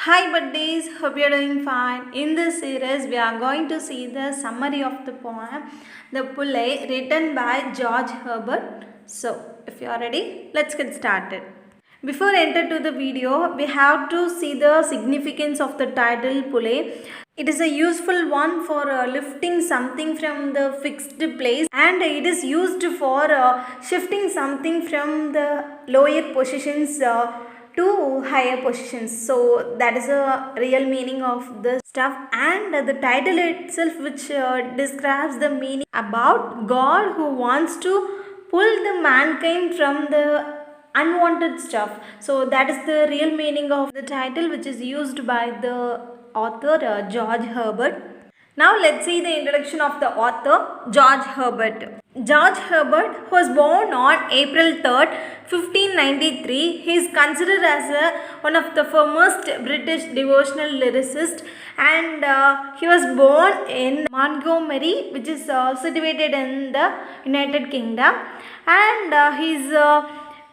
Hi buddies, hope you are doing fine. In this series, we are going to see the summary of the poem The Pulley written by George Herbert. So, if you are ready, let's get started. Before enter to the video, we have to see the significance of the title Pulley. It is a useful one for lifting something from the fixed place, and it is used for shifting something from the lower positions to higher positions. So that is a real meaning of the stuff, and the title itself which describes the meaning about God who wants to pull the mankind from the unwanted stuff. So that is the real meaning of the title which is used by the author George Herbert. Now let's see the introduction of the author George Herbert. George Herbert was born on April 3rd, 1593. He is considered as one of the foremost British devotional lyricists, and he was born in Montgomery, which is situated in the United Kingdom, and he is a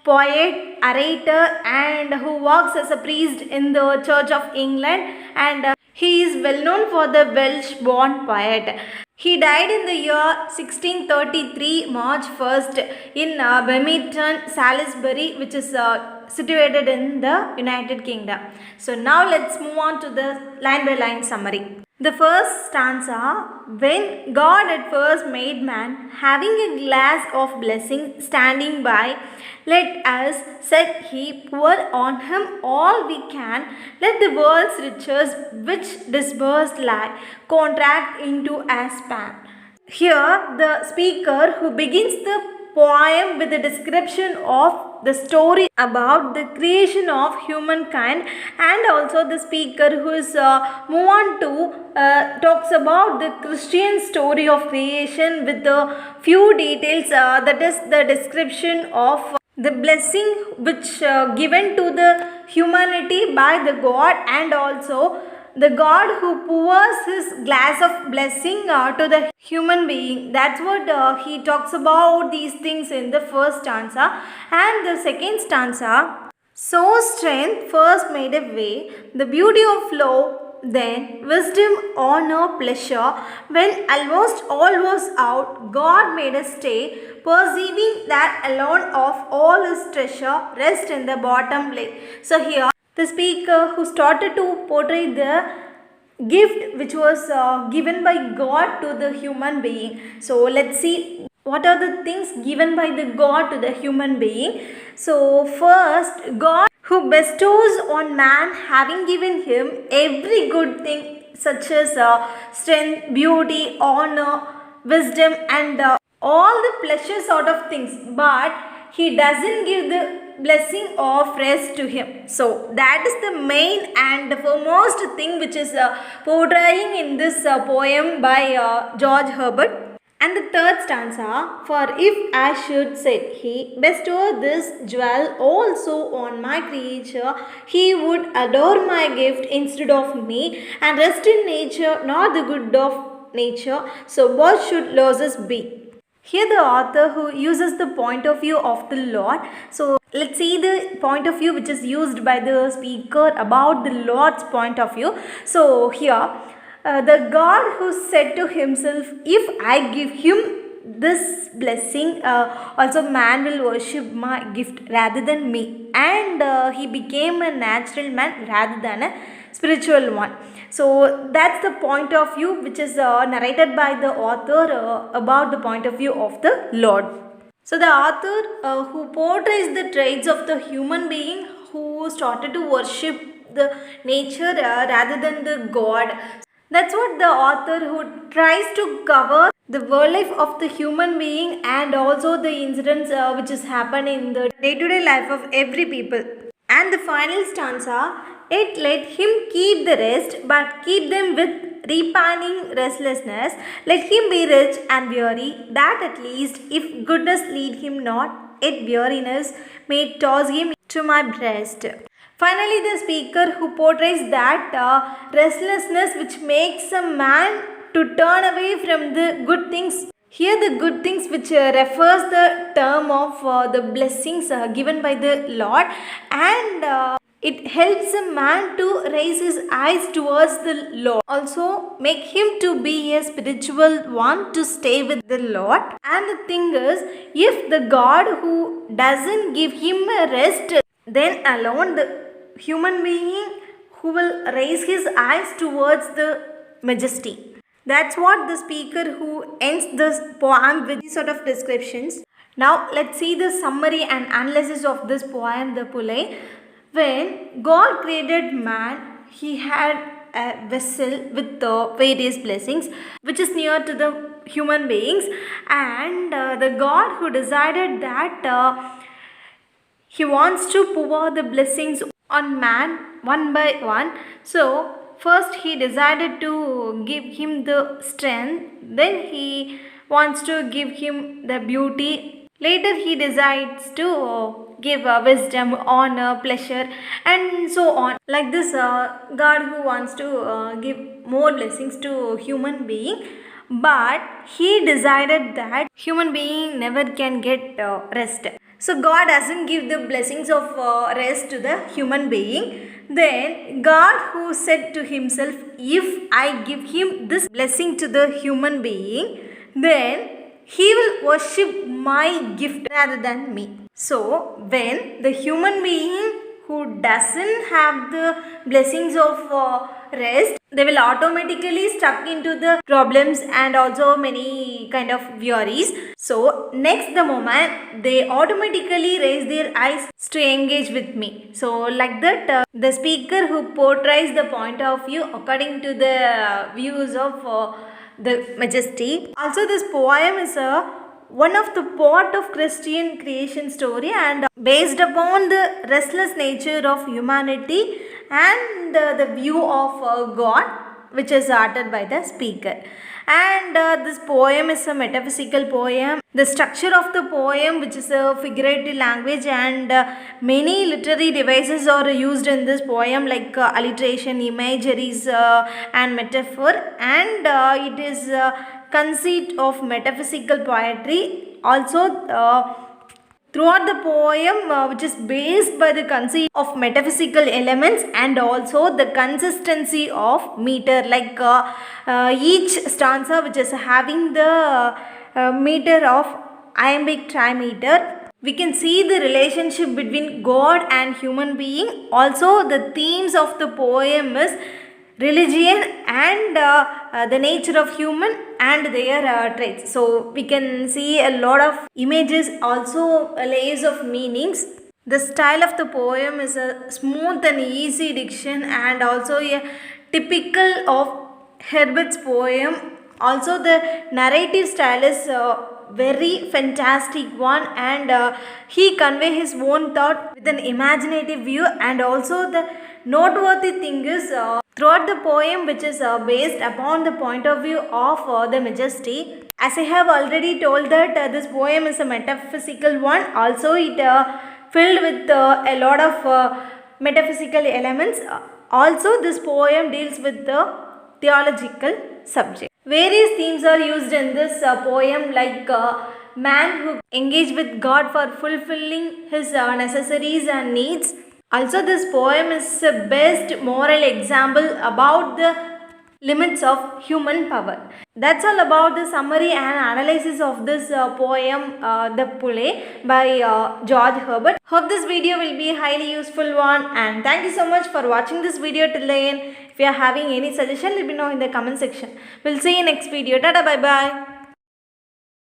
poet, orator, and who works as a priest in the Church of England, and he is well known for the Welsh born poet. He died in the year 1633 March 1st in Birmingham, Salisbury, which is situated in the United Kingdom. So now let's move on to the line by line summary. The first stanza: when God at first made man, having a glass of blessing standing by, let us, said he, pour on him all we can. Let the world's riches which disbursed lie contract into a span. Here the speaker who begins the poem with a description of the story about the creation of humankind, and also the speaker who is move on to talks about the Christian story of creation with a few details, that is the description of the blessing which given to the humanity by the God, and also the God who pours his glass of blessing to the human being. That's what he talks about these things in the first stanza. And the second stanza: so strength first made a way, the beauty of love, then wisdom, honor, pleasure. When almost all was out, God made us stay, perceiving that alone of all his treasure rest in the bottom lay. So here the speaker who started to portray the gift which was given by God to the human being. So let's see what are the things given by the God to the human being. So first, God who bestows on man, having given him every good thing such as strength, beauty, honor, wisdom, and all the pleasure sort of things, but he doesn't give the blessing of rest to him. So that is the main and the foremost thing which is portraying in this poem by George Herbert. And the third stanza: for if I should, said he, bestow this jewel also on my creature, he would adore my gift instead of me, and rest in nature, not the good of nature. So what should losses be? Here the author who uses the point of view of the Lord. So let's see the point of view which is used by the speaker about the Lord's point of view. So here the God who said to himself, if I give him this blessing, also man will worship my gift rather than me, and he became a natural man rather than a spiritual one. So that's the point of view which is narrated by the author about the point of view of the Lord. So the author who portrays the traits of the human being who started to worship the nature rather than the God. That's what the author who tries to cover the world life of the human being, and also the incidents which is happening in the day-to-day life of every people. And the final stanza: it let him keep the rest, but keep them with repining restlessness. Let him be rich and weary, that at least, if goodness lead him not, yet weariness may toss him to my breast. Finally, the speaker who portrays that restlessness which makes a man to turn away from the good things. Here the good things which refers the term of the blessings given by the Lord, and It helps a man to raise his eyes towards the Lord. Also, make him to be a spiritual one to stay with the Lord. And the thing is, if the God who doesn't give him a rest, then alone the human being who will raise his eyes towards the majesty. That's what the speaker who ends this poem with these sort of descriptions. Now let's see the summary and analysis of this poem, the Pulley. When God created man, he had a vessel with various blessings which is near to the human beings, and the God who decided that he wants to pour the blessings on man one by one. So first he decided to give him the strength, then he wants to give him the beauty. Later he decides to give wisdom, honor, pleasure, and so on. Like this, God who wants to give more blessings to human being, but he decided that human being never can get rest. So God doesn't give the blessings of rest to the human being. Then God who said to himself, if I give him this blessing to the human being, then he will worship my gift rather than me. So when the human being who doesn't have the blessings of rest, they will automatically stuck into the problems and also many kind of worries. So next the moment they automatically raise their eyes to engage with me. So like that, the speaker who portrays the point of view according to the views of the majesty. Also this poem is one of the part of Christian creation story and based upon the restless nature of humanity and the view of God which is uttered by the speaker. And this poem is a metaphysical poem. The structure of the poem, which is a figurative language, and many literary devices are used in this poem like alliteration, imageries and metaphor, and it is conceit of metaphysical poetry. Also throughout the poem which is based by the conceit of metaphysical elements and also the consistency of meter, like each stanza which is having the meter of iambic trimeter. We can see the relationship between God and human being. Also the themes of the poem is religion and the nature of human and their traits. So we can see a lot of images, also layers of meanings. The style of the poem is a smooth and easy diction and also a typical of Herbert's poem. Also the narrative style is very fantastic one, and he convey his own thought with an imaginative view. And also the noteworthy thing is throughout the poem which is based upon the point of view of the majesty. As I have already told that this poem is a metaphysical one. Also it filled with a lot of metaphysical elements. Also this poem deals with the theological subject. Various themes are used in this poem, like man who engage with God for fulfilling his necessities and needs. Also this poem is the best moral example about the limits of human power. That's all about the summary and analysis of this poem, The Pulley by George Herbert. Hope this video will be a highly useful one, and thank you so much for watching this video till the end. If you are having any suggestion, let me know in the comment section. We'll see you next video. Tada, bye bye.